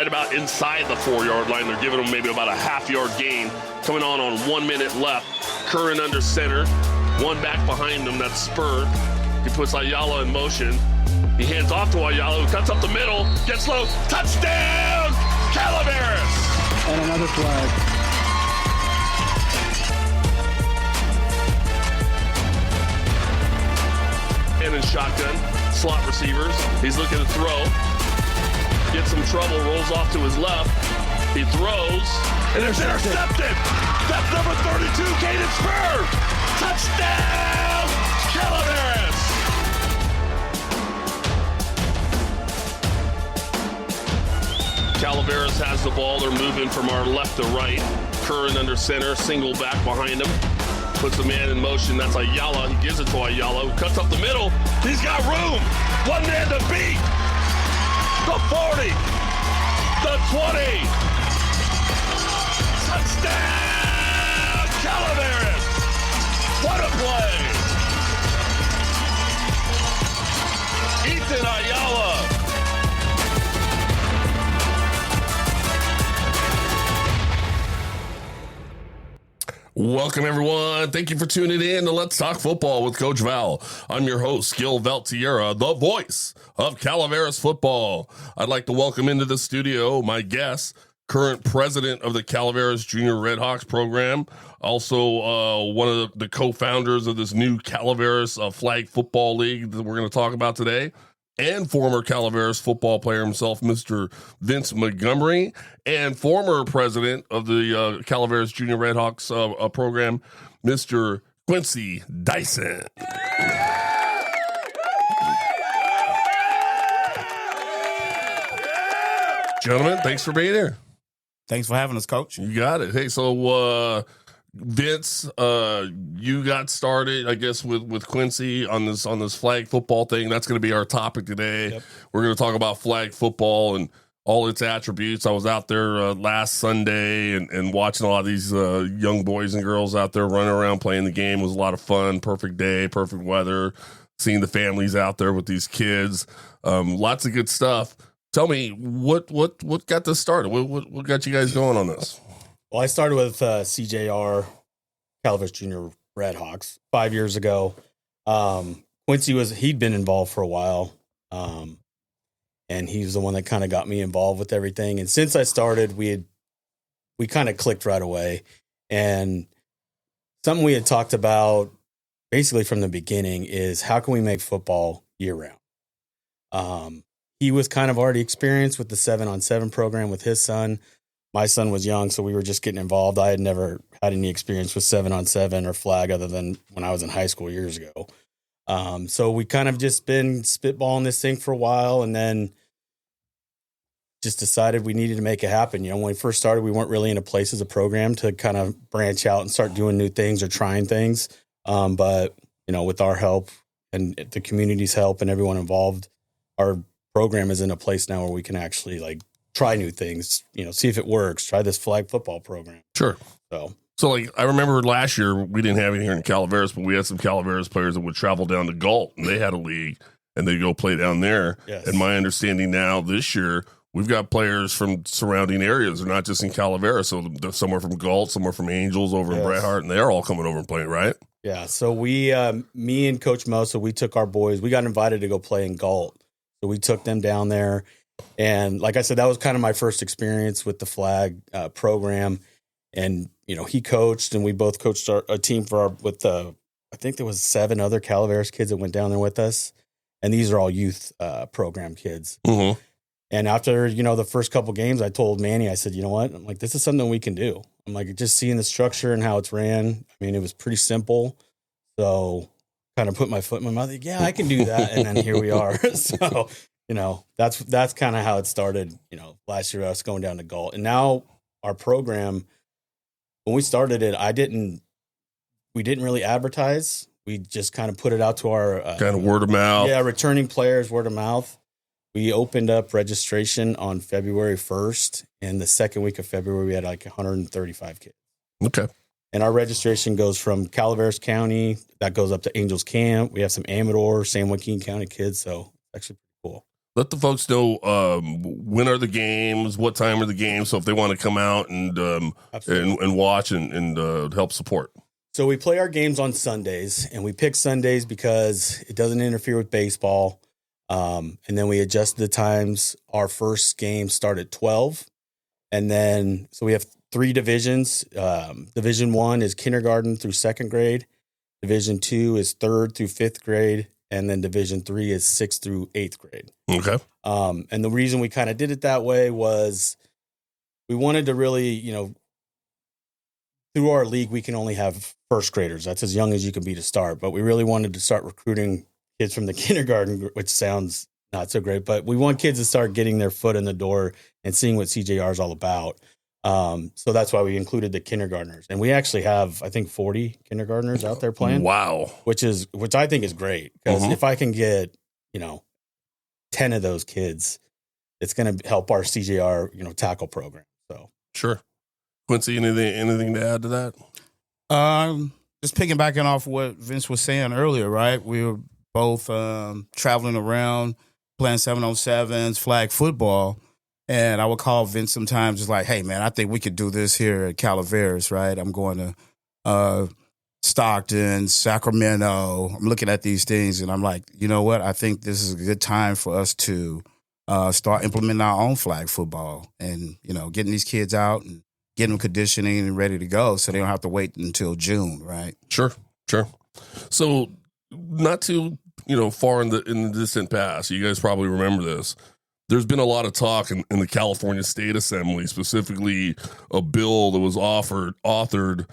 right about inside the 4-yard line. They're giving them maybe about a half-yard gain. Coming on 1 minute left. Curran under center. One back behind him, that's Spur. He puts Ayala in motion. He hands off to Ayala, who cuts up the middle, gets low, touchdown, Calaveras! And another flag. And in shotgun, slot receivers. He's looking to throw. Gets some trouble, rolls off to his left. He throws, and it's intercepted. That's number 32, Caden Spur. Touchdown, Calaveras! Calaveras has the ball. They're moving from our left to right. Curran under center, single back behind him. Puts the man in motion. That's Ayala. He gives it to Ayala, who cuts up the middle. He's got room. One man to beat. The 40. The 20. Touchdown, Calaveras. What a play. Ethan Ayala. Welcome, everyone. Thank you for tuning in to Let's Talk Football with Coach Val. I'm your host, Gil Valtierra, the voice of Calaveras football. I'd like to welcome into the studio my guest, current president of the Calaveras Junior Redhawks program, also one of the co-founders of this new Calaveras flag football league that we're going to talk about today, and former Calaveras football player himself, Mr. Vince Montgomery, and former president of the Calaveras Junior Redhawks program, Mr. Quincy Dyson. Gentlemen, thanks for being here. Thanks for having us, Coach. You got it. Hey, so Vince, you got started, I guess, with Quincy on this flag football thing. That's going to be our topic today. Yep. We're going to talk about flag football and all its attributes. I was out there last Sunday and watching a lot of these young boys and girls out there running around playing the game. It was a lot of fun. Perfect day, perfect weather. Seeing the families out there with these kids. Lots of good stuff. Tell me, what got this started? What got you guys going on this? Well, I started with CJR, Calaveras Junior Redhawks, 5 years ago. Quincy he'd been involved for a while, and he's the one that kind of got me involved with everything. And since I started, we kind of clicked right away. And something we had talked about basically from the beginning is how can we make football year round? He was kind of already experienced with the 7-on-7 program with his son. My son was young, so we were just getting involved. I had never had any experience with 7-on-7 or flag other than when I was in high school years ago. So we kind of just been spitballing this thing for a while, and then just decided we needed to make it happen. You know, when we first started, we weren't really in a place as a program to kind of branch out and start doing new things or trying things. But, you know, with our help and the community's help and everyone involved, our program is in a place now where we can actually like try new things, you know, see if it works, try this flag football program. Sure. So like, I remember last year we didn't have it here in Calaveras, but we had some Calaveras players that would travel down to Galt, and they had a league and they'd go play down there. Yes. And my understanding now this year, we've got players from surrounding areas. They're not just in Calaveras. So they're somewhere from Galt, somewhere from Angels over in Bret Harte, and they're all coming over and playing, right? Yeah. So we, me and Coach Mosa, we took our boys, we got invited to go play in Galt. So we took them down there. And like I said, that was kind of my first experience with the flag program. And, you know, he coached and we both coached a team I think there was 7 other Calaveras kids that went down there with us. And these are all youth program kids. Mm-hmm. And after, you know, the first couple games, I told Manny, I said, you know what? I'm like, this is something we can do. I'm like, just seeing the structure and how it's ran. I mean, it was pretty simple. So kind of put my foot in my mouth. Like, yeah, I can do that. And then here we are. So, you know, that's kind of how it started. You know, last year I was going down to Galt. And now our program, when we started it, we didn't really advertise. We just kind of put it out to our kind of word of mouth. Yeah, returning players, word of mouth. We opened up registration on February 1st, and the second week of February, we had like 135 kids. Okay. And our registration goes from Calaveras County, that goes up to Angels Camp. We have some Amador, San Joaquin County kids, so it's actually pretty cool. Let the folks know when are the games, what time are the games, so if they want to come out and watch and help support. So we play our games on Sundays, and we pick Sundays because it doesn't interfere with baseball. And then we adjust the times. Our first game start at 12. And then, so we have 3 divisions. Division 1 is kindergarten through 2nd grade. Division 2 is 3rd through 5th grade. And then Division 3 is 6th through 8th grade. Okay. And the reason we kind of did it that way was we wanted to really, through our league, we can only have first graders. That's as young as you can be to start. But we really wanted to start recruiting kids from the kindergarten, which sounds not so great. But we want kids to start getting their foot in the door and seeing what CJR is all about. So that's why we included the kindergartners. And we actually have, I think, 40 kindergartners out there playing. Wow. Which I think is great. Because if I can get, 10 of those kids, it's going to help our CJR, tackle program. So sure. Quincy, anything to add to that? Just piggybacking off what Vince was saying earlier, right? We were both traveling around, playing 7-on-7s, flag football. And I would call Vince sometimes just like, hey, man, I think we could do this here at Calaveras, right? I'm going to Stockton, Sacramento. I'm looking at these things, and I'm like, you know what? I think this is a good time for us to start implementing our own flag football and, getting these kids out and getting them conditioning and ready to go so they don't have to wait until June, right? Sure. So not too, far in the distant past, you guys probably remember this. There's been a lot of talk in the California State Assembly, specifically a bill that was authored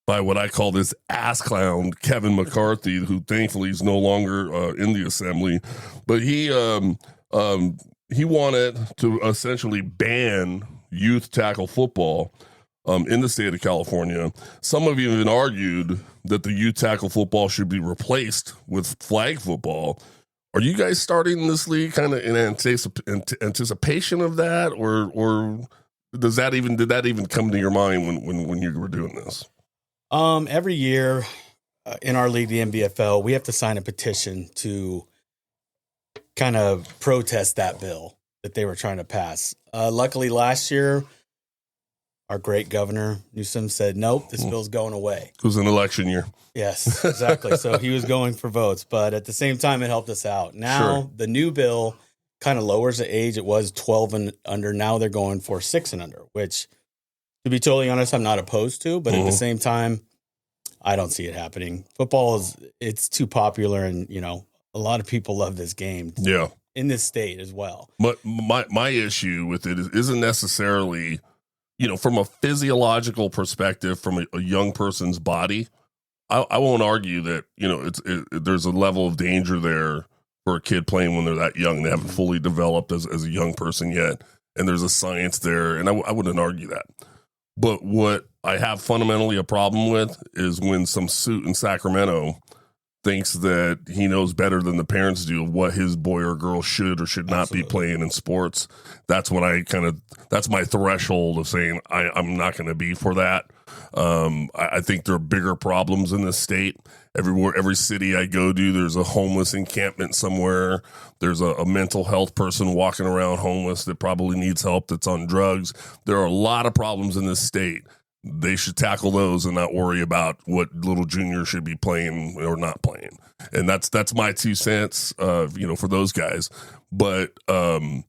by what I call this ass clown, Kevin McCarthy, who thankfully is no longer in the assembly. But he wanted to essentially ban youth tackle football in the state of California. Some have even argued that the youth tackle football should be replaced with flag football. Are you guys starting this league kind of in anticipation of that, or did that even come to your mind when you were doing this? Every year in our league, the NBFL, we have to sign a petition to kind of protest that bill that they were trying to pass. Luckily, last year, our great governor Newsom said, "Nope, this bill's going away." It was an election year. Yes, exactly. So he was going for votes, but at the same time, it helped us out. Now the new bill kind of lowers the age. It was 12 and under. Now they're going for 6 and under, which, to be totally honest, I'm not opposed to. But at the same time, I don't see it happening. Football it's too popular, and a lot of people love this game. Yeah, in this state as well. But my issue with it isn't necessarily, from a physiological perspective, from a young person's body. I won't argue that, there's a level of danger there for a kid playing when they're that young. They haven't fully developed as a young person yet. And there's a science there. And I wouldn't argue that. But what I have fundamentally a problem with is when some suit in Sacramento thinks that he knows better than the parents do what his boy or girl should or should not be playing in sports. That's when that's my threshold of saying I'm not going to be for that. I think there are bigger problems in this state. Every city I go to, there's a homeless encampment somewhere. There's a mental health person walking around homeless that probably needs help, that's on drugs. There are a lot of problems in this state. They should tackle those and not worry about what little junior should be playing or not playing. And that's my 2 cents, for those guys. But I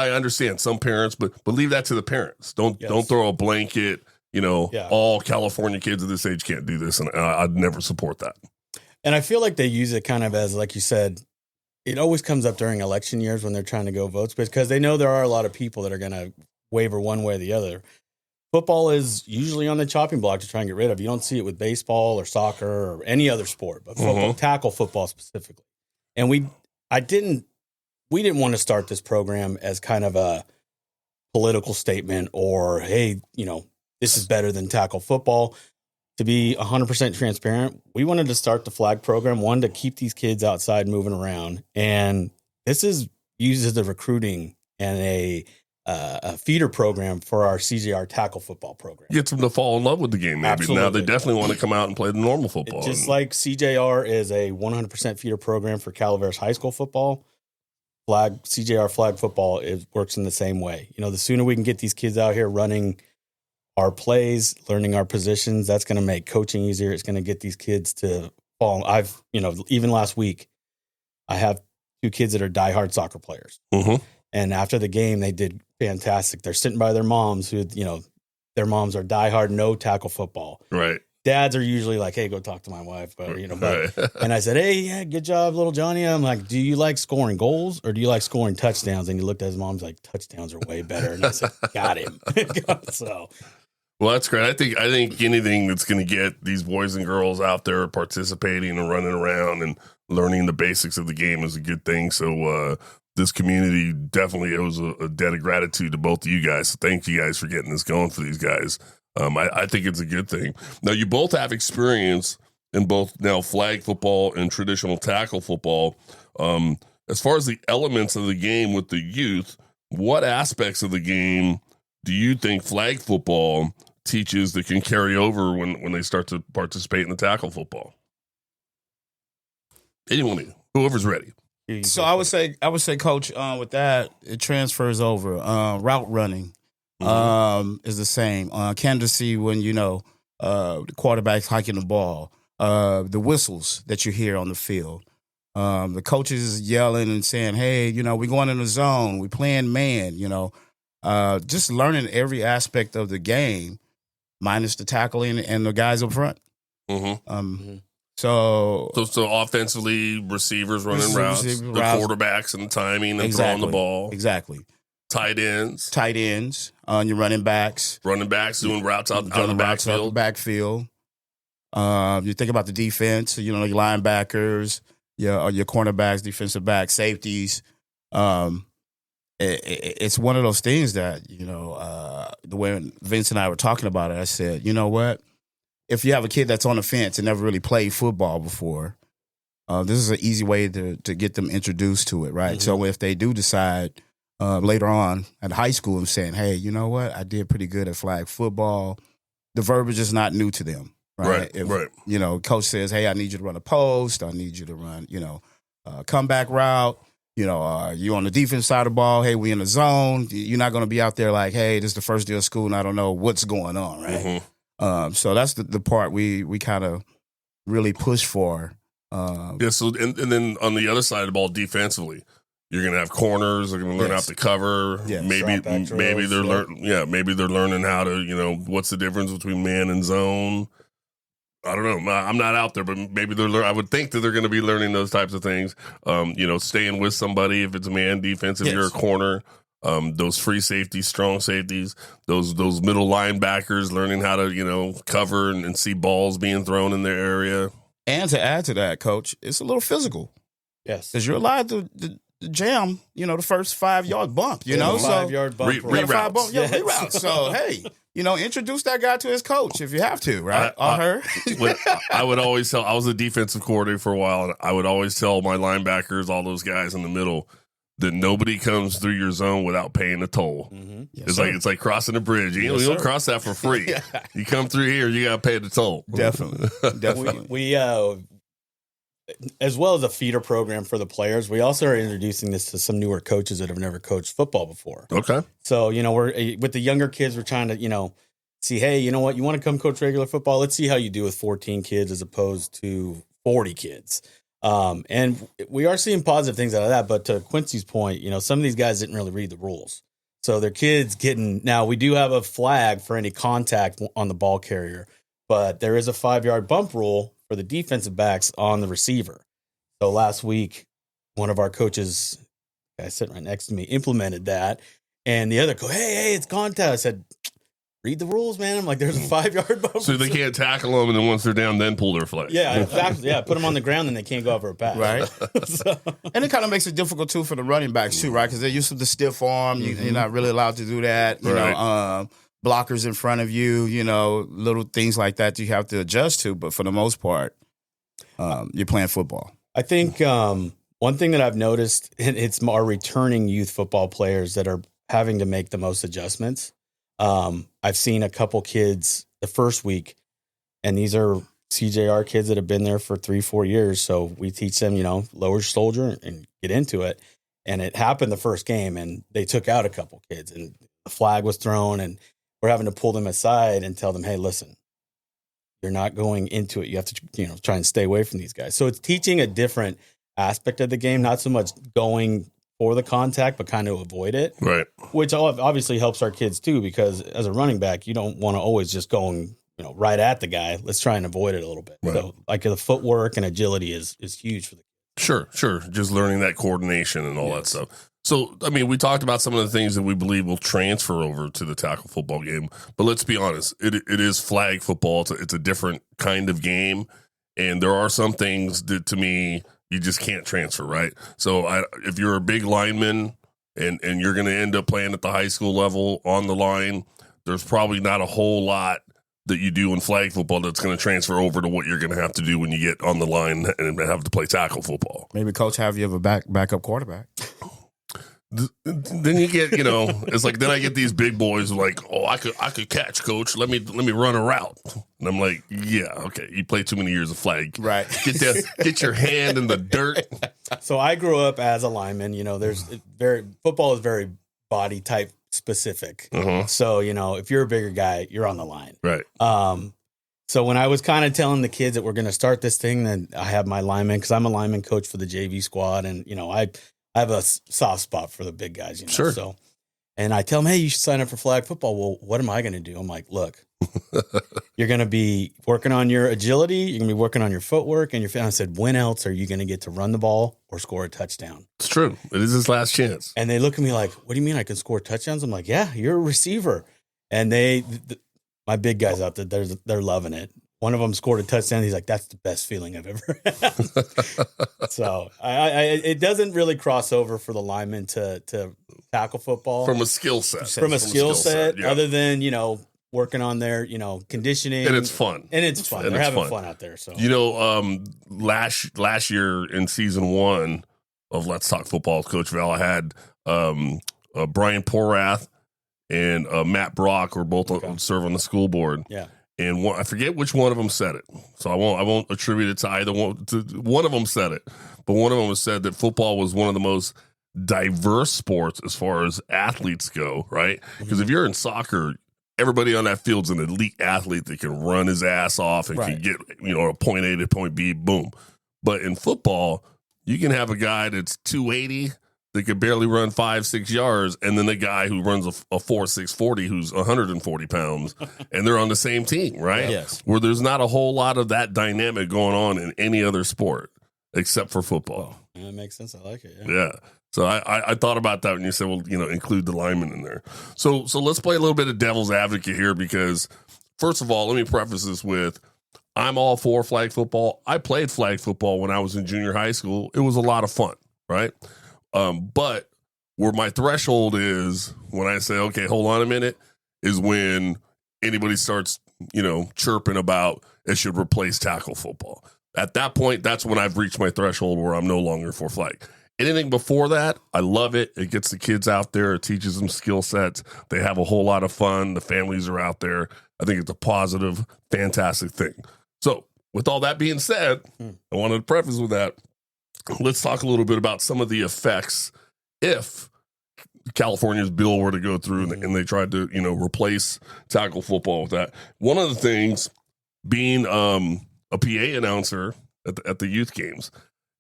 understand some parents, but leave that to the parents. Don't throw a blanket. All California kids of this age can't do this, and I'd never support that. And I feel like they use it kind of as, like you said, it always comes up during election years when they're trying to go votes, because they know there are a lot of people that are going to waver one way or the other. Football is usually on the chopping block to try and get rid of. You don't see it with baseball or soccer or any other sport, but football, tackle football specifically. And we didn't want to start this program as kind of a political statement or, hey, this is better than tackle football. To be 100% transparent, we wanted to start the flag program, one, to keep these kids outside moving around. And this is used as a recruiting and a feeder program for our CJR tackle football program. Gets them to fall in love with the game, maybe. Absolutely. Now they definitely want to come out and play the normal football. Just like CJR is a 100% feeder program for Calaveras high school football, CJR flag football, it works in the same way. The sooner we can get these kids out here running our plays, learning our positions, that's going to make coaching easier. It's going to get these kids to fall. Even last week, I have 2 kids that are diehard soccer players. Mm-hmm. And after the game, they did fantastic. They're sitting by their moms who, their moms are diehard no tackle football. Right. Dads are usually like, hey, go talk to my wife. But, Right. And I said, hey, yeah, good job, little Johnny. I'm like, do you like scoring goals or do you like scoring touchdowns? And he looked at his mom's like, touchdowns are way better. And I said, got him. So, well, that's great. I think anything that's going to get these boys and girls out there participating and running around and learning the basics of the game is a good thing. So this community definitely owes a debt of gratitude to both of you guys. So thank you guys for getting this going for these guys. I think it's a good thing. Now, you both have experience in both now flag football and traditional tackle football. As far as the elements of the game with the youth, what aspects of the game do you think flag football teaches that can carry over when they start to participate in the tackle football? Anyone, whoever's ready. So I would say, Coach, with that, it transfers over. Route running is the same. Candidacy when the quarterback's hiking the ball. The whistles that you hear on the field. The coaches yelling and saying, "Hey, we're going in the zone. We're playing man." Just learning every aspect of the game, minus the tackling and the guys up front. Mm-hmm. So offensively, receivers running routes, the quarterbacks and the timing and throwing the ball. Exactly. Tight ends, your running backs doing routes out of the backfield. You think about the defense, your linebackers, your cornerbacks, defensive backs, safeties. It's one of those things that, the way Vince and I were talking about it, I said, you know what? If you have a kid that's on the fence and never really played football before, this is an easy way to get them introduced to it, right? Mm-hmm. So if they do decide later on at high school and saying, hey, you know what? I did pretty good at flag football, the verbiage is not new to them, right? If, coach says, hey, I need you to run a post. I need you to run, comeback route. You on the defense side of the ball. Hey, we in the zone. You're not going to be out there like, hey, this is the first day of school and I don't know what's going on, right? Mm-hmm. So that's the part we kind of really push for. So and then on the other side of the ball, defensively, you're going to have corners. They're going to learn how to cover. Yes. Maybe they're learning how to what's the difference between man and zone. I don't know. I'm not out there, but maybe I would think that they're going to be learning those types of things. Staying with somebody if it's a man defense, if you're a corner. Those free safeties, strong safeties, those middle linebackers learning how to, cover and see balls being thrown in their area. And to add to that, Coach, it's a little physical. Yes. Because you're allowed to jam, the first 5-yard bump, so 5-yard bump. Reroutes. Reroutes. So, hey, introduce that guy to his coach if you have to, right? I would always tell, I was a defensive coordinator for a while, and I would always tell my linebackers, all those guys in the middle, that nobody comes through your zone without paying a toll. Mm-hmm. Yes, it's like crossing a bridge. You don't cross that for free. Yeah. You come through here, you got to pay the toll. Definitely. We as well as a feeder program for the players, we also are introducing this to some newer coaches that have never coached football before. Okay. So, we're with the younger kids, we're trying to, see, hey, you know what? You want to come coach regular football? Let's see how you do with 14 kids as opposed to 40 kids. And we are seeing positive things out of that. But to Quincy's point, some of these guys didn't really read the rules. So their kids now we do have a flag for any contact on the ball carrier, but there is a 5-yard bump rule for the defensive backs on the receiver. So last week, one of our coaches, guy sitting right next to me, implemented that. And the other coach, hey, it's contact. I said, read the rules, man. I'm like, there's a 5-yard bump. So they can't tackle them, and then once they're down, then pull their flag. Yeah, exactly. Yeah, put them on the ground, and they can't go over a pass. Right. And it kind of makes it difficult, too, for the running backs, too, right? Because they're used to the stiff arm. Mm-hmm. You're not really allowed to do that. You know, blockers in front of you, little things like that you have to adjust to. But for the most part, you're playing football. I think one thing that I've noticed, and it's our returning youth football players that are having to make the most adjustments. I've seen a couple kids the first week, and these are CJR kids that have been there for 3-4 years. So we teach them, lower shoulder and get into it. And it happened the first game, and they took out a couple kids, and the flag was thrown, and we're having to pull them aside and tell them, hey, listen, you're not going into it. You have to, try and stay away from these guys. So it's teaching a different aspect of the game, not so much going for the contact, but kind of avoid it. Right. Which obviously helps our kids too, because as a running back, you don't want to always just going, right at the guy. Let's try and avoid it a little bit. Right. So like the footwork and agility is huge for the kids. Sure. Just learning that coordination and all that stuff. So, I mean, we talked about some of the things that we believe will transfer over to the tackle football game, but let's be honest, it is flag football. It's a different kind of game, and there are some things that, to me, you just can't transfer, right? So, if you're a big lineman and you're going to end up playing at the high school level on the line, there's probably not a whole lot that you do in flag football that's going to transfer over to what you're going to have to do when you get on the line and have to play tackle football. Maybe coach have you have a backup quarterback. Then you get, it's like, then I get these big boys like, oh, I could catch, coach. Let me run a route. And I'm like, yeah, okay. You play too many years of flag. Right. Get your hand in the dirt. So I grew up as a lineman. Football is very body type specific. Uh-huh. So, if you're a bigger guy, you're on the line. Right. So when I was kind of telling the kids that we're going to start this thing, then I have my lineman, because I'm a lineman coach for the JV squad. And, I have a soft spot for the big guys, Sure. So, and I tell them, hey, you should sign up for flag football. Well, what am I going to do? I'm like, look, you're going to be working on your agility. You're going to be working on your footwork. And I said, when else are you going to get to run the ball or score a touchdown? It's true. It is his last chance. And they look at me like, what do you mean I can score touchdowns? I'm like, yeah, you're a receiver. And my big guys out there, they're loving it. One of them scored a touchdown. He's like, that's the best feeling I've ever had. So it doesn't really cross over for the lineman to tackle football. From a skill set. From a skill set, yeah. other than, working on their, conditioning. And it's fun. They're having fun out there. So, last year in season 1 of Let's Talk Football with Coach Val, I had Brian Porath and Matt Brock were both serve on the school board. Yeah. And I forget which one of them said it, so I won't attribute it to either one. One of them said it, but one of them said that football was one of the most diverse sports as far as athletes go, right? Because if you're in soccer, everybody on that field's an elite athlete that can run his ass off and can get a point A to point B, boom. But in football, you can have a guy that's 280. They could barely run 5-6 yards, and then the guy who runs a 4.6 40 who's 140 pounds, and they're on the same team, right? Yes. Where there's not a whole lot of that dynamic going on in any other sport except for football. Yeah, that makes sense. I like it. Yeah. So I thought about that when you said, well, include the lineman in there. So let's play a little bit of devil's advocate here, because first of all, let me preface this with, I'm all for flag football. I played flag football when I was in junior high school. It was a lot of fun, right? But where my threshold is when I say, okay, hold on a minute, is when anybody starts, chirping about it should replace tackle football. At that point, that's when I've reached my threshold where I'm no longer for flag. Anything before that, I love it. It gets the kids out there. It teaches them skill sets. They have a whole lot of fun. The families are out there. I think it's a positive, fantastic thing. So with all that being said, I wanted to preface with that. Let's talk a little bit about some of the effects if California's bill were to go through and they tried to, replace tackle football with that. One of the things, being a PA announcer at the youth games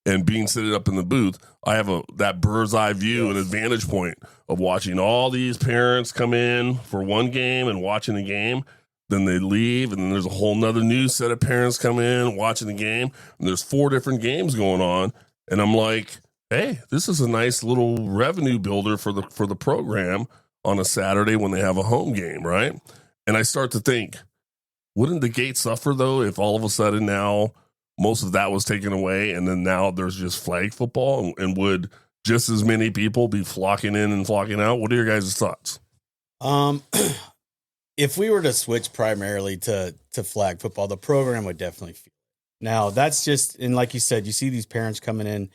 and being sitting up in the booth, I have that bird's eye view and advantage point of watching all these parents come in for one game and watching the game. Then they leave, and then there's a whole nother new set of parents come in watching the game, and there's 4 different games going on. And I'm like, hey, this is a nice little revenue builder for the program on a Saturday when they have a home game, right? And I start to think, wouldn't the gate suffer, though, if all of a sudden now most of that was taken away and then now there's just flag football? And would just as many people be flocking in and flocking out? What are your guys' thoughts? If we were to switch primarily to flag football, the program would definitely feel it. Now, that's just, and like you said, you see these parents coming in.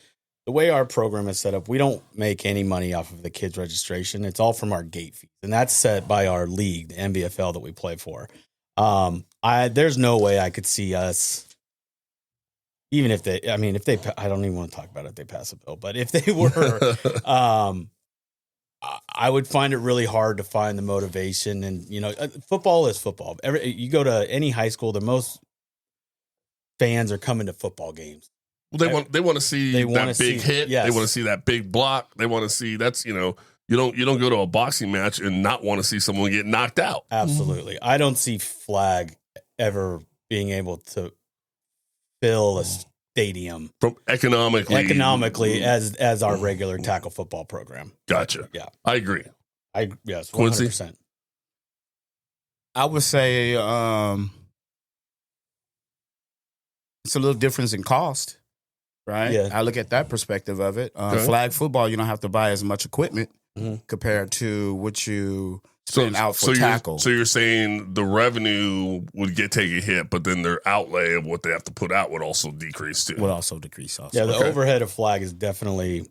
The way our program is set up, we don't make any money off of the kids' registration. It's all from our gate fees, and that's set by our league, the NBFL that we play for. There's no way I could see us, even if they, I mean, if they, I don't even want to talk about it if they pass a bill, but if they were, I would find it really hard to find the motivation. And, football is football. You go to any high school, the most fans are coming to football games. Well, they want to see that big hit. Yes. They want to see that big block. They want to see you don't go to a boxing match and not want to see someone get knocked out. Absolutely. I don't see flag ever being able to fill a stadium from economically as our regular tackle football program. Gotcha. Yeah. I agree. Yes, 100%. Quincy? I would say it's a little difference in cost, right? Yeah. I look at that perspective of it. Flag football, you don't have to buy as much equipment compared to what you spend out for tackle. So you're saying the revenue would take a hit, but then their outlay of what they have to put out would also decrease too. Yeah, the overhead of flag is definitely.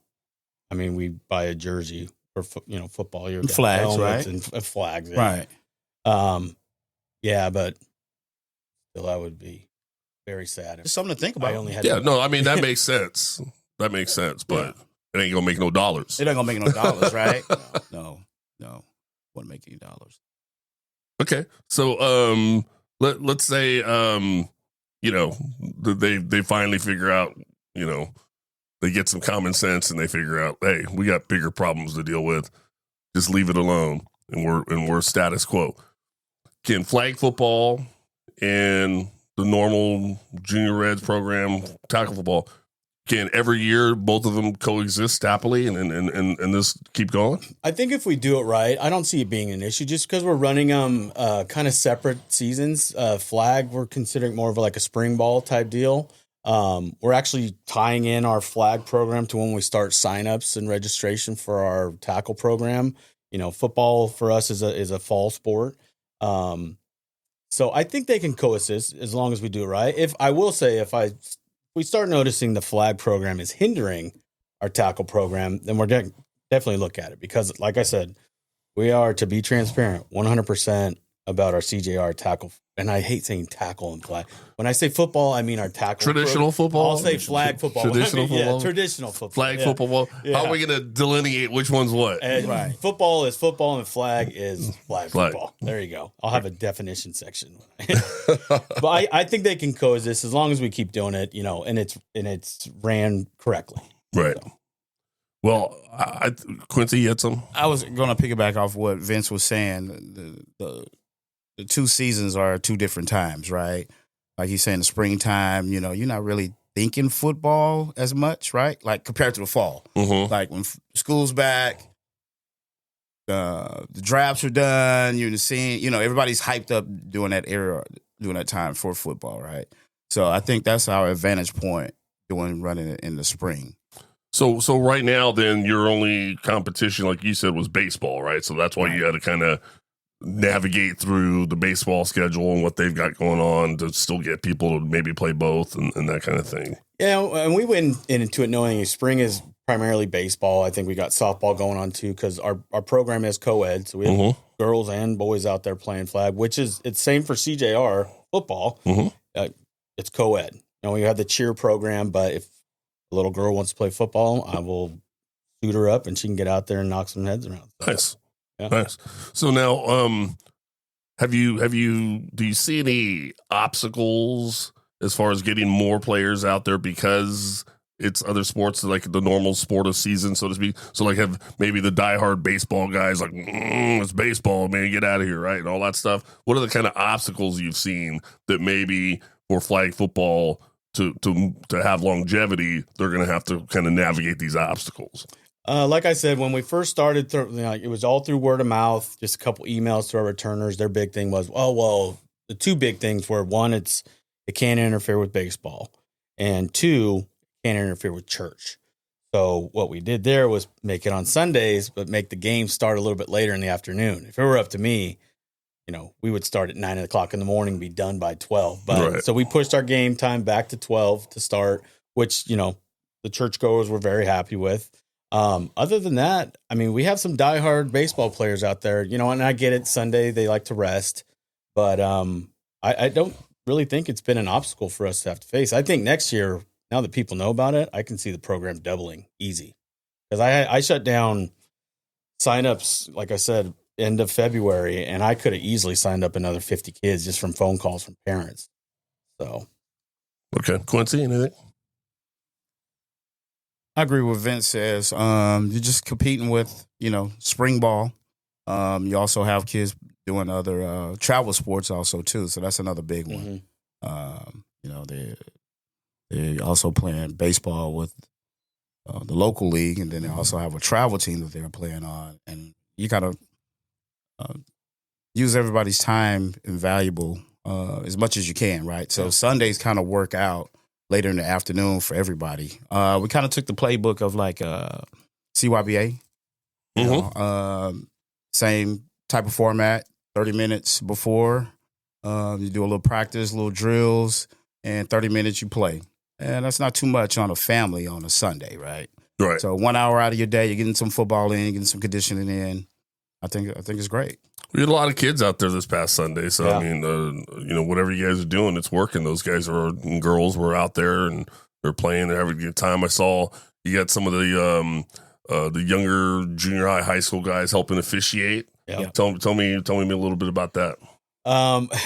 I mean, we buy a jersey for football. You're flags, right? And flags, yeah. Right? Yeah, but still, I would be very sad. It's something to think about. I mean that makes sense. That makes sense, but it ain't gonna make no dollars. It ain't gonna make no dollars, right? No. Wouldn't make any dollars. Okay, so let's say they finally figure out, they get some common sense and they figure out, hey, we got bigger problems to deal with. Just leave it alone, and we're status quo. Can flag football and the normal junior reds program, tackle football, can every year both of them coexist happily and this keep going? I think if we do it right, I don't see it being an issue just because we're running kind of separate seasons. Flag, we're considering more of like a spring ball type deal. We're actually tying in our flag program to when we start signups and registration for our tackle program. Football for us is a fall sport. So I think they can coexist as long as we do it right. If we start noticing the flag program is hindering our tackle program, then we're definitely look at it because, like I said, we are, to be transparent, 100% about our CJR tackle. And I hate saying tackle and flag. When I say football, I mean our tackle. Traditional football? I'll say flag football. Traditional football? Yeah, traditional football. Flag football. Yeah. How are we going to delineate which one's what? Right. Football is football and flag is flag football. There you go. I'll have a definition section. But I think they can coexist as long as we keep doing it, and it's ran correctly. Right. So. Well, Quincy, you had some? I was going to piggyback off what Vince was saying. The two seasons are two different times, right? Like he's saying, the springtime, you're not really thinking football as much, right? Like compared to the fall. Mm-hmm. Like when school's back, the drafts are done, you're seeing, everybody's hyped up during that time for football, right? So I think that's our advantage point running it in the spring. So right now, then your only competition, like you said, was baseball, right? So that's why you had to kind of navigate through the baseball schedule and what they've got going on to still get people to maybe play both and that kind of thing. Yeah, and we went into it knowing spring is primarily baseball. I think we got softball going on too because our program is co-ed, so we have girls and boys out there playing flag, which is it's same for CJR football. It's co-ed. We have the cheer program, but if a little girl wants to play football, I will suit her up and she can get out there and knock some heads around. Nice. Yeah. Nice. So now, do you see any obstacles as far as getting more players out there because it's other sports like the normal sport of season, so to speak? So like have maybe the diehard baseball guys like, it's baseball, man, get out of here, right? And all that stuff. What are the kind of obstacles you've seen that maybe for flag football to have longevity, they're going to have to kind of navigate these obstacles? Like I said, when we first started, it was all through word of mouth, just a couple emails to our returners. Their big thing was, the two big things were, one, it can't interfere with baseball, and two, can't interfere with church. So what we did there was make it on Sundays, but make the game start a little bit later in the afternoon. If it were up to me, we would start at 9 o'clock in the morning, be done by 12. But So we pushed our game time back to 12 to start, which, the churchgoers were very happy with. Other than that, we have some diehard baseball players out there, and I get it. Sunday, they like to rest, but I don't really think it's been an obstacle for us to have to face. I think next year now that people know about it, I can see the program doubling easy. Because I shut down signups, like I said, end of February, and I could have easily signed up another 50 kids just from phone calls from parents. So, okay, Quincy, anything? I agree with Vince says. You're just competing with, spring ball. You also have kids doing other travel sports also too, so that's another big one. They also playing baseball with the local league, and then they also have a travel team that they're playing on, and you gotta use everybody's time invaluable as much as you can, right? So Sundays kind of work out later in the afternoon for everybody. We kind of took the playbook of like CYBA, same type of format, 30 minutes before. You do a little practice, little drills, and 30 minutes you play. And that's not too much on a family on a Sunday, right? Right. So 1 hour out of your day, you're getting some football in, you're getting some conditioning in. I think it's great. We had a lot of kids out there this past Sunday, so I mean, whatever you guys are doing, it's working. Those guys and girls were out there and they're playing. They're having a good time. I saw you got some of the younger junior high school guys helping officiate. Yeah. Tell me a little bit about that.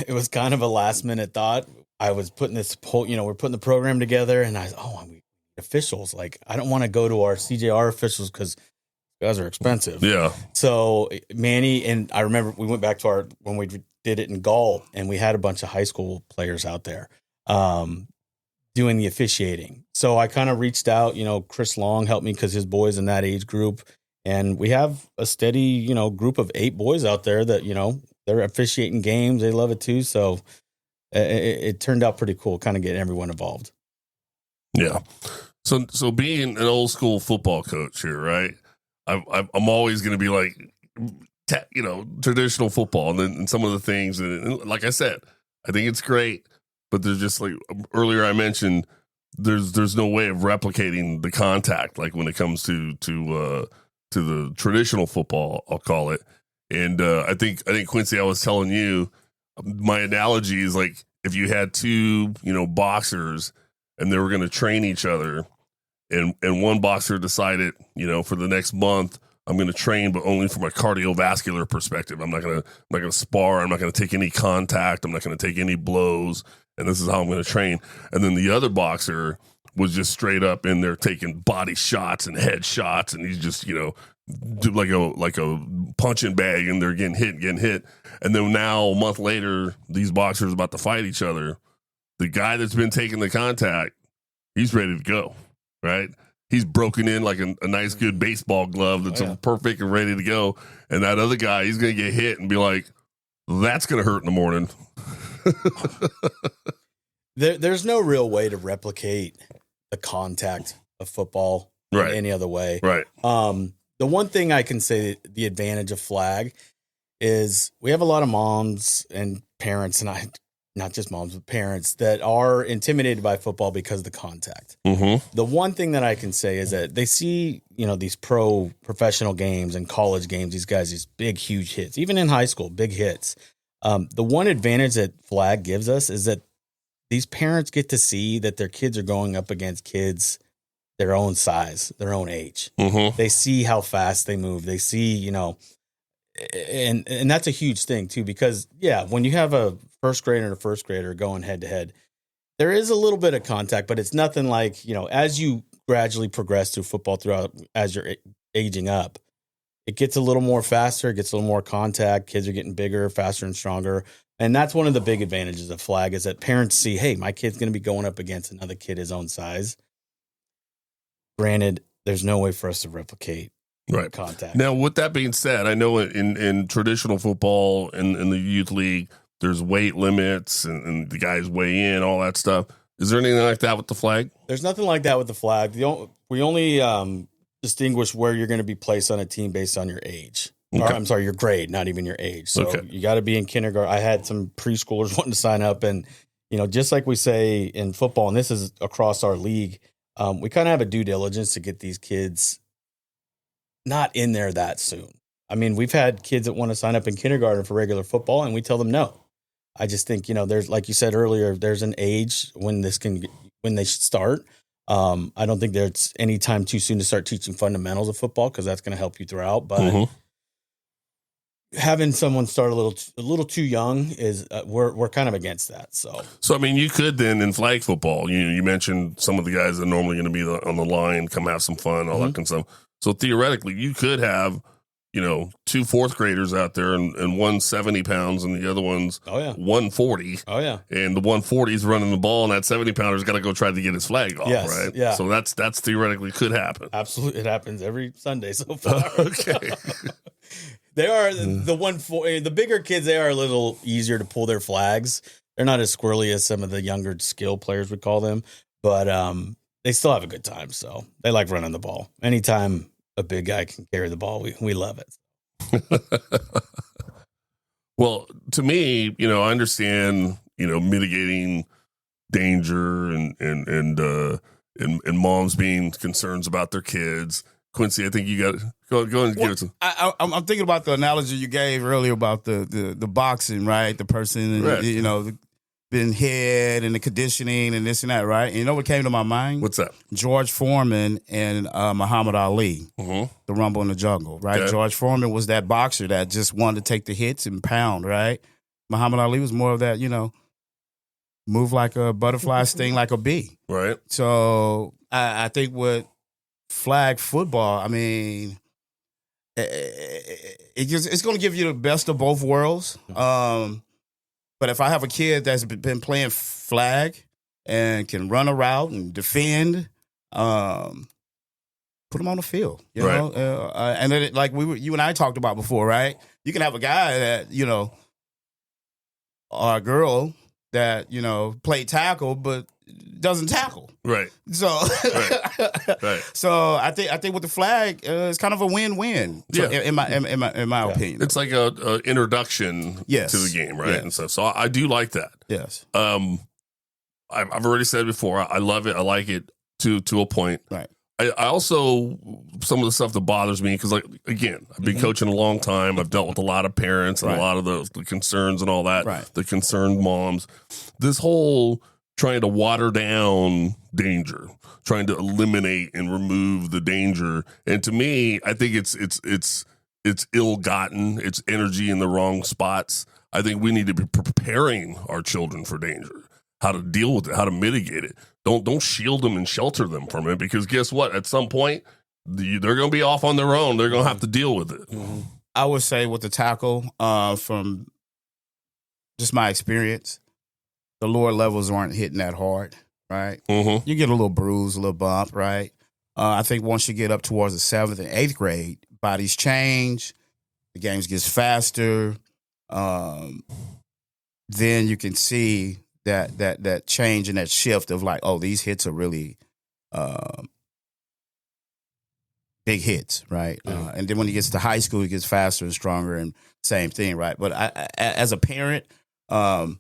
It was kind of a last minute thought. I was putting this poll, we're putting the program together, and we need officials. Like, I don't want to go to our CJR officials because guys are expensive. Yeah. So Manny and I remember we went back to when we did it in Galt, and we had a bunch of high school players out there doing the officiating. So I kind of reached out. Chris Long helped me because his boys in that age group, and we have a steady group of 8 boys out there that they're officiating games. They love it too. So it turned out pretty cool, kind of getting everyone involved. Yeah. So being an old school football coach here, right? I'm always going to be like, traditional football, and some of the things, and like I said, I think it's great, but there's just like earlier I mentioned, there's no way of replicating the contact like when it comes to the traditional football, I'll call it. And I think Quincy, I was telling you, my analogy is like if you had 2 boxers and they were going to train each other. And one boxer decided, for the next month, I'm going to train, but only from a cardiovascular perspective. I'm not going to spar. I'm not going to take any contact. I'm not going to take any blows. And this is how I'm going to train. And then the other boxer was just straight up in there taking body shots and head shots. And he's just, do like a punching bag, and they're getting hit. And then now a month later, these boxers are about to fight each other. The guy that's been taking the contact, he's ready to go. Right? He's broken in like a nice, good baseball glove that's perfect and ready to go. And that other guy, he's going to get hit and be like, that's going to hurt in the morning. There's no real way to replicate the contact of football in any other way. Right. The one thing I can say, the advantage of flag is we have a lot of moms and parents, and not just moms, but parents that are intimidated by football because of the contact. Mm-hmm. The one thing that I can say is that they see, these professional games and college games, these guys, these big, huge hits, even in high school, big hits. The one advantage that flag gives us is that these parents get to see that their kids are going up against kids their own size, their own age. Mm-hmm. They see how fast they move. They see, and that's a huge thing too, because when you have a first grader and a first grader going head to head, there is a little bit of contact, but it's nothing like, as you gradually progress through football as you're aging up, it gets a little more faster, it gets a little more contact. Kids are getting bigger, faster and stronger. And that's one of the big advantages of flag is that parents see, hey, my kid's going to be going up against another kid his own size. Granted, there's no way for us to replicate contact. Now, with that being said, I know in traditional football in the youth league, there's weight limits and the guys weigh in, all that stuff. Is there anything like that with the flag? There's nothing like that with the flag. We only distinguish where you're going to be placed on a team based on your age. Okay. Or, I'm sorry, your grade, not even your age. So you got to be in kindergarten. I had some preschoolers wanting to sign up, and just like we say in football, and this is across our league, we kind of have a due diligence to get these kids not in there that soon. I mean, we've had kids that want to sign up in kindergarten for regular football, and we tell them no. I just think, there's, like you said earlier, there's an age when they should start. I don't think there's any time too soon to start teaching fundamentals of football because that's going to help you throughout. But having someone start a little too young is we're kind of against that. So I mean, you could then in flag football, you mentioned some of the guys that are normally going to be on the line, come have some fun, all that kind of stuff. So theoretically, you could have, 2 fourth graders out there and one 70 pounds and the other one's 140. Oh yeah. And the 140 is running the ball and that 70 pounder's got to go try to get his flag off, Yes, right? yeah. So that's theoretically could happen. Absolutely. It happens every Sunday so far. Okay. They are the bigger kids. They are a little easier to pull their flags. They're not as squirrely as some of the younger skill players would call them, but they still have a good time. So they like running the ball. Anytime a big guy can carry the ball, we love it. Well, to me, I understand, mitigating danger and moms being concerns about their kids. Quincy, I think you got to go and give it some. I'm thinking about the analogy you gave earlier about the boxing, right? The person, Right. Been hit and the conditioning and this and that, right? And you know what came to my mind? What's that? George Foreman and Muhammad Ali, the Rumble in the Jungle, right? Okay. George Foreman was that boxer that just wanted to take the hits and pound, right? Muhammad Ali was more of that, move like a butterfly, sting like a bee. Right. So I think with flag football, I mean, it's going to give you the best of both worlds. But if I have a kid that's been playing flag and can run a route and defend, put them on the field, you know. And then, like you and I talked about before, right? You can have a guy that or a girl that played tackle but doesn't tackle. Right. So, Right. So I think with the flag, it's kind of a win-win. In my opinion, It's like a introduction to the game, right? Yes. And stuff. So I do like that. Yes. I've already said before, I love it. I like it to a point. Right. I also, some of the stuff that bothers me, because, like, again, I've been coaching a long time. I've dealt with a lot of parents and a lot of the concerns and all that, the concerned moms. This whole trying to water down danger, trying to eliminate and remove the danger. And to me, I think it's ill-gotten. It's energy in the wrong spots. I think we need to be preparing our children for danger, how to deal with it, how to mitigate it. Don't shield them and shelter them from it, because guess what? At some point, they're going to be off on their own. They're going to have to deal with it. I would say with the tackle, from just my experience, the lower levels aren't hitting that hard, right? You get a little bruise, a little bump, right? I think once you get up towards the 7th and 8th grade, bodies change, the games gets faster. Then you can see that change and that shift of like, oh, these hits are really big hits, right? And then when he gets to high school, he gets faster and stronger, and same thing, right? But I as a parent, my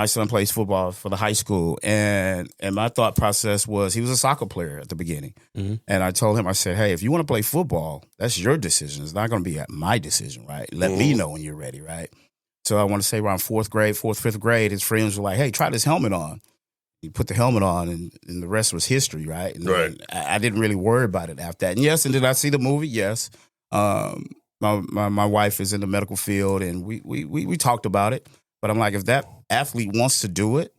son plays football for the high school, and my thought process was, he was a soccer player at the beginning. And I told him, I said, hey, if you want to play football, that's your decision. It's not going to be my decision, right? Let me know when you're ready, right? So I want to say around 4th, 5th grade, his friends were like, hey, try this helmet on. He put the helmet on, and the rest was history, right? And I didn't really worry about it after that. And yes, and did I see the movie? Yes. My wife is in the medical field, and we talked about it. But I'm like, if that athlete wants to do it,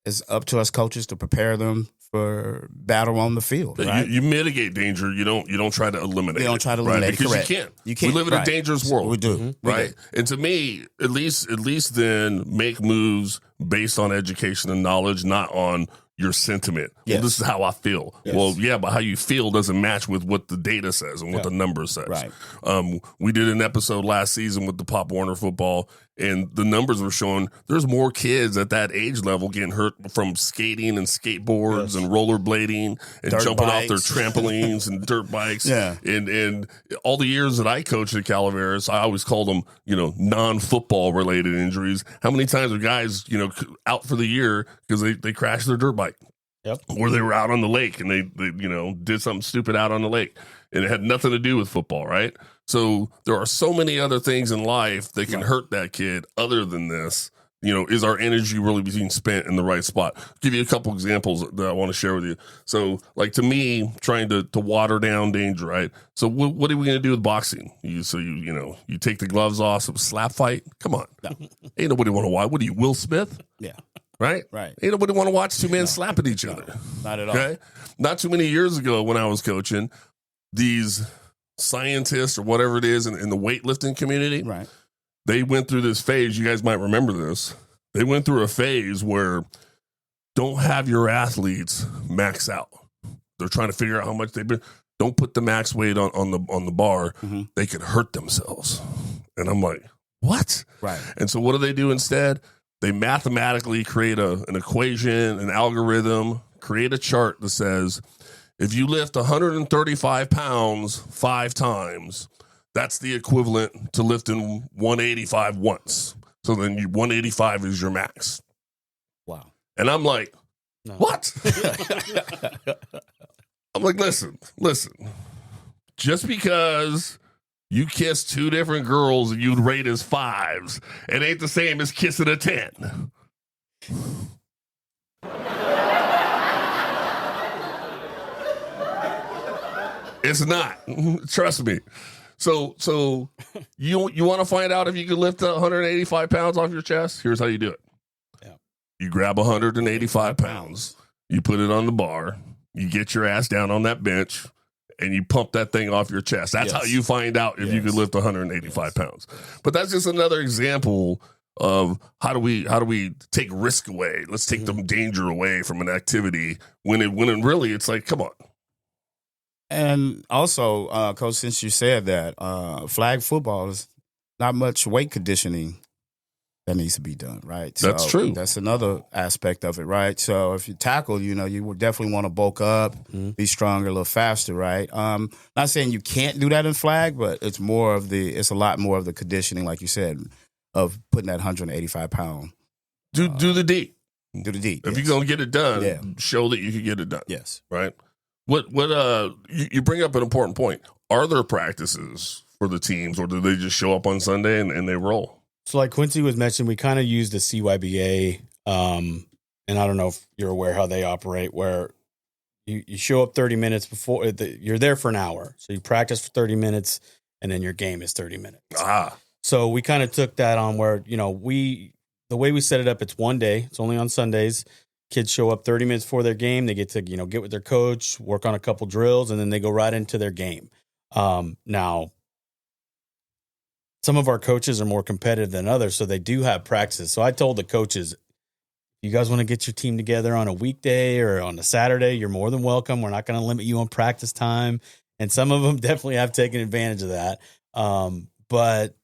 it's up to us coaches to prepare them for battle on the field. Right? You mitigate danger. You don't try to eliminate. You don't try to eliminate it, because correct. you can't. We live in a dangerous world. We do, right? And to me, at least then make moves based on education and knowledge, not on your sentiment. Yes. Well, this is how I feel. Yes. Well, yeah, but how you feel doesn't match with what the data says and what the numbers says. Right. We did an episode last season with the Pop Warner football, and the numbers were showing there's more kids at that age level getting hurt from skating and skateboards and rollerblading and Dirt jumping bikes. off their trampolines and dirt bikes. Yeah. And all the years that I coached at Calaveras, I always called them, non-football related injuries. How many times are guys, out for the year because they crashed their dirt bike? Yep. Or they were out on the lake and they did something stupid out on the lake, and it had nothing to do with football, right? So there are so many other things in life that can hurt that kid other than this, is our energy really being spent in the right spot? I'll give you a couple examples that I want to share with you. So, like, to me, trying to water down danger, right? So what are we going to do with boxing? You take the gloves off, some slap fight? Come on. No. Ain't nobody want to watch. What are you, Will Smith? Yeah. Right? Right. Ain't nobody want to watch two men slapping each other. Not at all. Okay? Not too many years ago when I was coaching, these scientists or whatever it is in the weightlifting community, Right. they went through this phase. You guys might remember this. They went through a phase where don't have your athletes max out. They're trying to figure out how much they've been. Don't put the max weight on the bar. Mm-hmm. They could hurt themselves. And I'm like, what? Right. And so what do they do instead? They mathematically create an equation, an algorithm, create a chart that says, if you lift 135 pounds 5 times, that's the equivalent to lifting 185 once. So then 185 is your max. Wow. And I'm like, No. what? I'm like, listen. Just because you kiss 2 different girls and you'd rate as 5s, it ain't the same as kissing a 10. It's not. Trust me. So you want to find out if you can lift 185 pounds off your chest? Here's how you do it. Yeah. You grab 185 pounds, you put it on the bar, you get your ass down on that bench, and you pump that thing off your chest. That's how you find out if you can lift 185 pounds. But that's just another example of how do we take risk away? Let's take the danger away from an activity when really it's like, come on. And also, Coach, since you said that, flag football is not much weight conditioning that needs to be done, right? That's true. That's another aspect of it, right? So if you tackle, you would definitely want to bulk up, be stronger, a little faster, right? Not saying you can't do that in flag, but it's a lot more of the conditioning, like you said, of putting that 185 pound. Do the D. Do the D. If yes. you're gonna get it done, show that you can get it done. Yes. Right. What you bring up an important point. Are there practices for the teams, or do they just show up on Sunday and they roll? So like Quincy was mentioned, we kind of use the CYBA, and I don't know if you're aware how they operate, where you show up 30 minutes before, you're there for an hour. So you practice for 30 minutes, and then your game is 30 minutes. So we kind of took that on where, the way we set it up, it's one day. It's only on Sundays. Kids show up 30 minutes before their game. They get to, get with their coach, work on a couple drills, and then they go right into their game. Now, some of our coaches are more competitive than others, so they do have practices. So I told the coaches, you guys want to get your team together on a weekday or on a Saturday, you're more than welcome. We're not going to limit you on practice time. And some of them definitely have taken advantage of that. But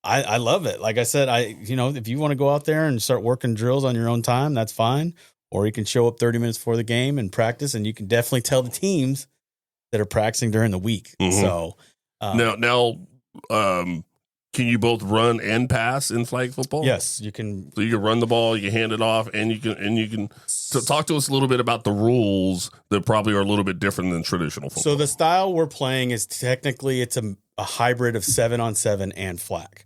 I love it. Like I said, if you want to go out there and start working drills on your own time, that's fine. Or you can show up 30 minutes before the game and practice, and you can definitely tell the teams that are practicing during the week. Mm-hmm. So now, can you both run and pass in flag football? Yes, you can. So you can run the ball, you can hand it off, and you can. So talk to us a little bit about the rules that probably are a little bit different than traditional football. So the style we're playing is technically it's a hybrid of 7-on-7 and flag.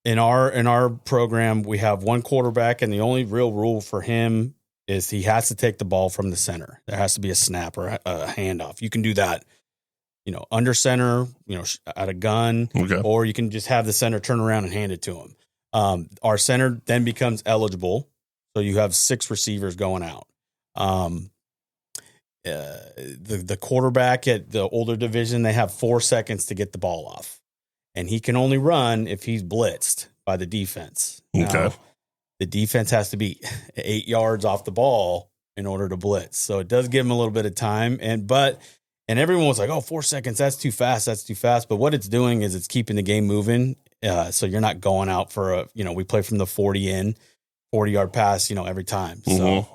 In our program, we have one quarterback, and the only real rule for him is he has to take the ball from the center. There has to be a snap or a handoff. You can do that, under center, at a gun, or you can just have the center turn around and hand it to him. Our center then becomes eligible, so you have 6 receivers going out. The quarterback at the older division, they have 4 seconds to get the ball off. And he can only run if he's blitzed by the defense. Now, the defense has to be 8 yards off the ball in order to blitz. So it does give him a little bit of time. And everyone was like, 4 seconds, that's too fast. But what it's doing is it's keeping the game moving. So you're not going out for we play from the 40-yard pass, every time. Mm-hmm.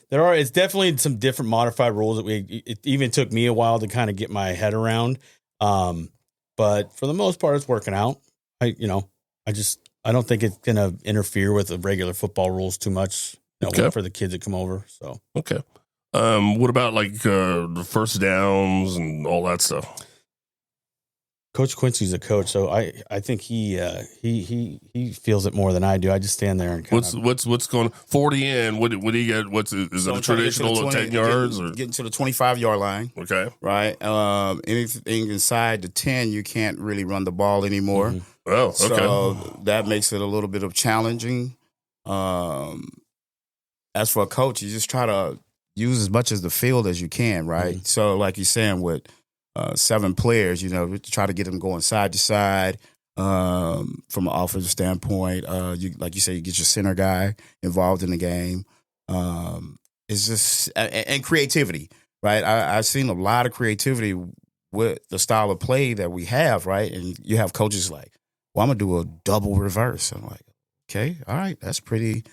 So it's definitely some different modified rules that it even took me a while to kind of get my head around. But for the most part, it's working out. I don't think it's going to interfere with the regular football rules too much for the kids that come over. So, okay. What about the first downs and all that stuff? Coach Quincy's a coach, so I think he feels it more than I do. I just stand there and what's going 40 in? What do you get? Is it a traditional 10 yards or getting to the 25-yard line? Okay, right. Anything inside the 10, you can't really run the ball anymore. Mm-hmm. Oh, okay. So that makes it a little bit of challenging. As for a coach, you just try to use as much of the field as you can, right? Mm-hmm. So, like you're saying, with 7 players, try to get them going side to side. From an offensive standpoint, like you say, you get your center guy involved in the game. It's just and creativity, right? I've seen a lot of creativity with the style of play that we have, right? And you have coaches like, well, I'm gonna do a double reverse. I'm like, okay, all right, that's pretty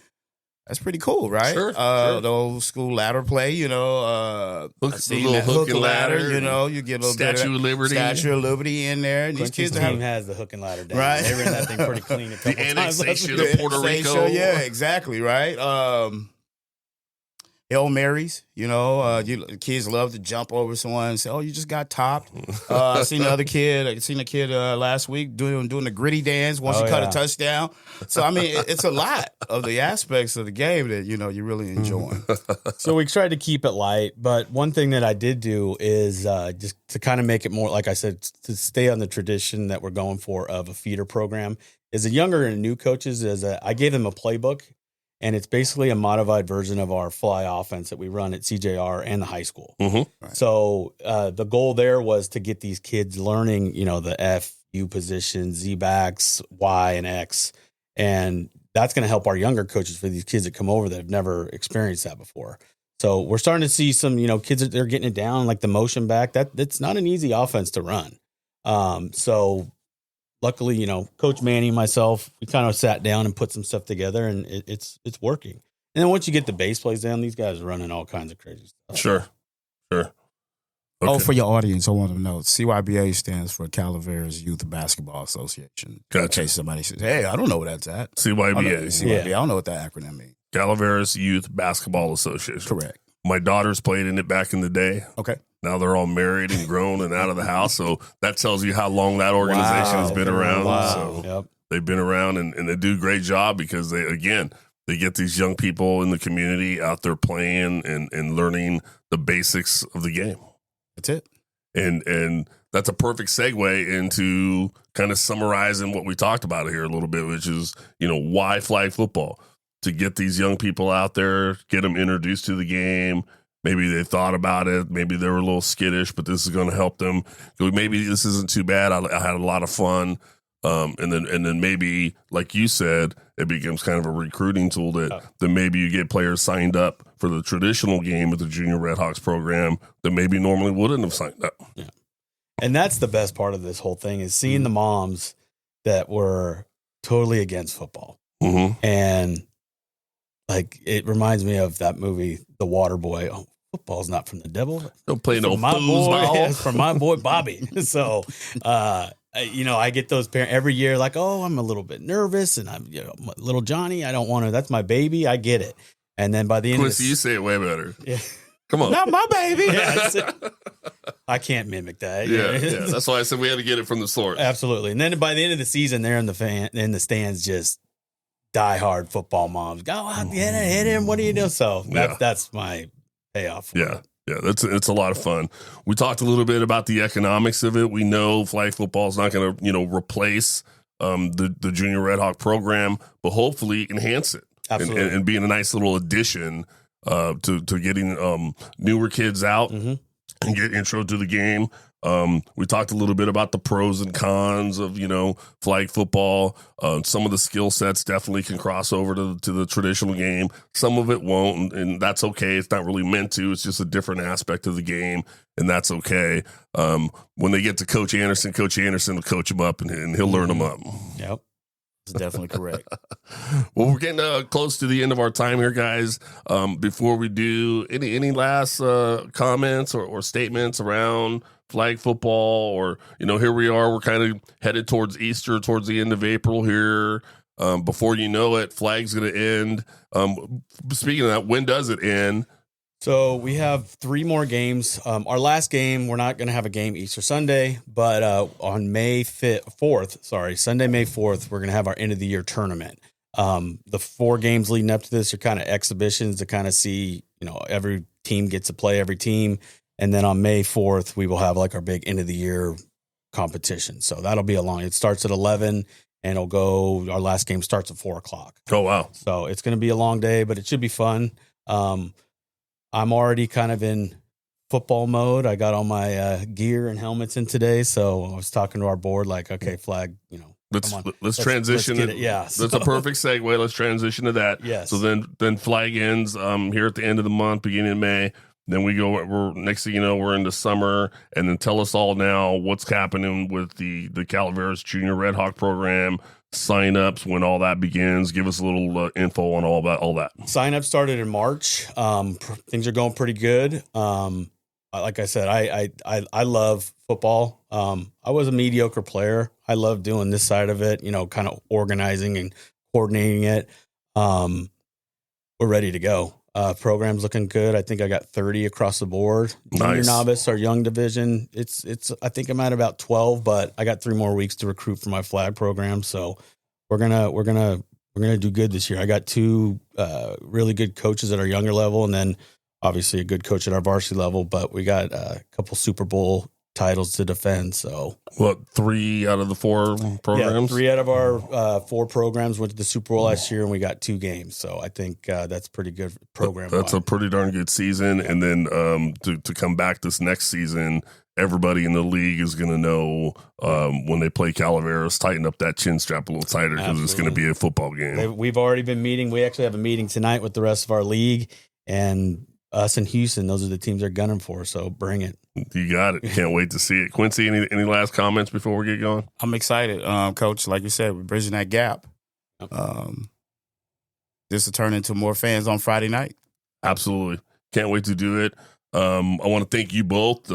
cool, right? Sure. The old school ladder play, little hook and ladder, you get a little Statue of Liberty in there. And these kids team has the hook and ladder down. Right? They ran that thing pretty clean. The annexation of Puerto Rico. Yeah, exactly, right? Hail Marys, kids love to jump over someone and say, "Oh, you just got topped." I seen a kid last week doing the gritty dance once he cut a touchdown. So I mean, it's a lot of the aspects of the game that you really enjoy. So we tried to keep it light, but one thing that I did do is just to kind of make it more, like I said, to stay on the tradition that we're going for of a feeder program. As a younger and new coaches, I gave them a playbook. And it's basically a modified version of our fly offense that we run at CJR and the high school. Mm-hmm. Right. So the goal there was to get these kids learning, the F, U positions, Z backs, Y, and X. And that's going to help our younger coaches for these kids that come over that have never experienced that before. So we're starting to see some, kids that they're getting it down, like the motion back. That's not an easy offense to run. So luckily, Coach Manny and myself, we kind of sat down and put some stuff together, and it's working. And then once you get the base plays down, these guys are running all kinds of crazy stuff. Sure. Okay. Oh, for your audience, I want to know, CYBA stands for Calaveras Youth Basketball Association. Gotcha. In case somebody says, hey, I don't know what that's at. CYBA. I don't know what that acronym means. Calaveras Youth Basketball Association. Correct. My daughters played in it back in the day. Okay. Now they're all married and grown and out of the house. So that tells you how long that organization has been around. Wow. So they've been around and they do a great job because they get these young people in the community out there playing and learning the basics of the game. That's it. And that's a perfect segue into kind of summarizing what we talked about here a little bit, which is, why flag football? To get these young people out there, get them introduced to the game. Maybe they thought about it. Maybe they were a little skittish, but this is going to help them. Maybe this isn't too bad. I had a lot of fun. And then maybe, like you said, it becomes kind of a recruiting tool that maybe you get players signed up for the traditional game with the Junior Redhawks program that maybe normally wouldn't have signed up. Yeah. And that's the best part of this whole thing is seeing the moms that were totally against football. Mm-hmm. And like, it reminds me of that movie, The Water Boy. Oh, football's not from the devil. Don't play no foosball. It's from my boy Bobby. So, I get those parents every year like, oh, I'm a little bit nervous and I'm, little Johnny, I don't want to, that's my baby. I get it. And then by the end Quincy, you say it way better. Yeah. Come on. Not my baby. I can't mimic that. Yeah. That's why I said we had to get it from the source. Absolutely. And then by the end of the season, they're in the stands, just diehard football moms. Go out, hit him. What do you do? So that's my payoff. Yeah. It's a lot of fun. We talked a little bit about the economics of it. We know flag football is not going to, replace the Junior Redhawk program, but hopefully enhance it. Absolutely. And being a nice little addition to getting newer kids out and get intro to the game. We talked a little bit about the pros and cons of, flag football. Some of the skill sets definitely can cross over to the traditional game. Some of it won't, and that's okay. It's not really meant to. It's just a different aspect of the game, and that's okay. When they get to Coach Anderson will coach them up, and he'll learn them up. Yep. That's definitely correct. Well, we're getting close to the end of our time here, guys. Before we do, any last comments or statements around flag football, or here we are, we're kind of headed towards Easter, towards the end of April here. Before you know it, flag's going to end. Speaking of that, when does it end? So we have 3 more games. Our last game, we're not going to have a game Easter Sunday, but on Sunday, May 4th, we're going to have our end of the year tournament. The 4 games leading up to this are kind of exhibitions to kind of see, every team gets to play every team. And then on May 4th, we will have like our big end of the year competition. So that'll be it starts at 11 and our last game starts at 4:00. Oh, wow. So it's going to be a long day, but it should be fun. I'm already kind of in football mode. I got all my gear and helmets in today. So I was talking to our board like, okay, Flag, let's transition. Let's get it. Yeah. That's a perfect segue. Let's transition to that. Yes. So then Flag ends here at the end of the month, beginning of May. Then we're next thing you know, we're into summer. And then tell us all now what's happening with the Calaveras Junior Red Hawk program, sign-ups, when all that begins. Give us a little info on all that. Sign-up started in March. Things are going pretty good. Like I said, I love football. I was a mediocre player. I love doing this side of it, kind of organizing and coordinating it. We're ready to go. Program's looking good. I think I got 30 across the board. Junior Nice. Novice, our young division. It's. I think I'm at about 12, but I got 3 more weeks to recruit for my Flag program. So we're gonna do good this year. I got 2 really good coaches at our younger level, and then obviously a good coach at our varsity level. But we got a couple Super Bowl titles to defend. So 3 out of the 4 programs? Yeah, 3 out of our 4 programs went to the Super Bowl last year, and we got 2 games. So I think that's pretty good program. That's a pretty darn good season. Yeah. And then to come back this next season, everybody in the league is going to know when they play Calaveras, tighten up that chin strap a little tighter because it's going to be a football game. We've already been meeting. We actually have a meeting tonight with the rest of our league, and us in Houston, those are the teams they're gunning for. So bring it. You got it. Can't wait to see it. Quincy, any last comments before we get going? I'm excited, Coach. Like you said, we're bridging that gap. This will turn into more fans on Friday night. Absolutely. Can't wait to do it. I want to thank you both.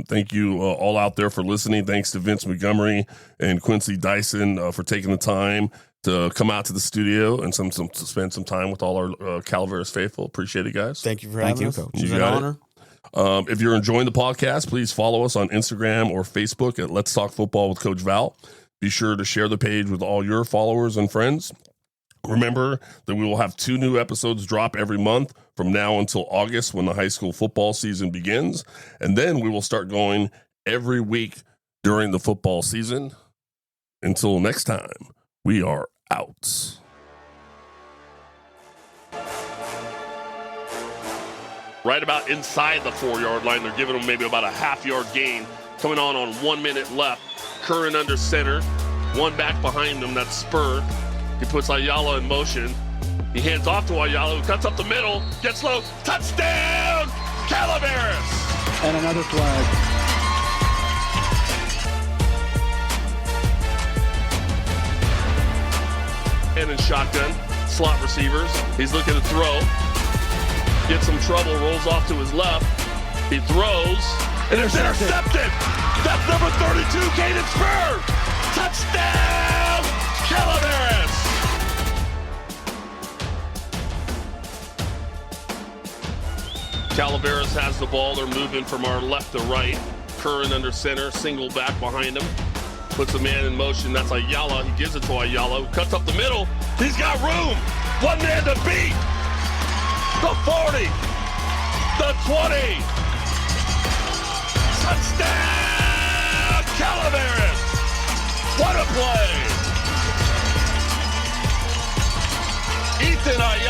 Thank you all out there for listening. Thanks to Vince Montgomery and Quincy Dyson for taking the time to come out to the studio and to spend some time with all our Calaveras faithful. Appreciate it, guys. Thank you for having us. Coach. It's You an got it. honor. If you're enjoying the podcast, please follow us on Instagram or Facebook at Let's Talk Football with Coach Val. Be sure to share the page with all your followers and friends. Remember that we will have 2 new episodes drop every month from now until August when the high school football season begins. And then we will start going every week during the football season. Until next time, we are out. Right about inside the 4-yard line. They're giving them maybe about a half-yard gain. Coming on 1 minute left. Curran under center. 1 back behind them. That's Spur. He puts Ayala in motion. He hands off to Ayala, who cuts up the middle. Gets low. Touchdown! Calaveras! And another flag. And in shotgun. Slot receivers. He's looking to throw. Gets some trouble, rolls off to his left. He throws, and it's intercepted. That's number 32, Caden Spur. Touchdown, Calaveras. Calaveras has the ball. They're moving from our left to right. Curran under center, single back behind him. Puts a man in motion. That's Ayala. He gives it to Ayala, who cuts up the middle. He's got room. 1 man to beat. The 40, the 20, touchdown, Calaveras! What a play! Ethan Ayala.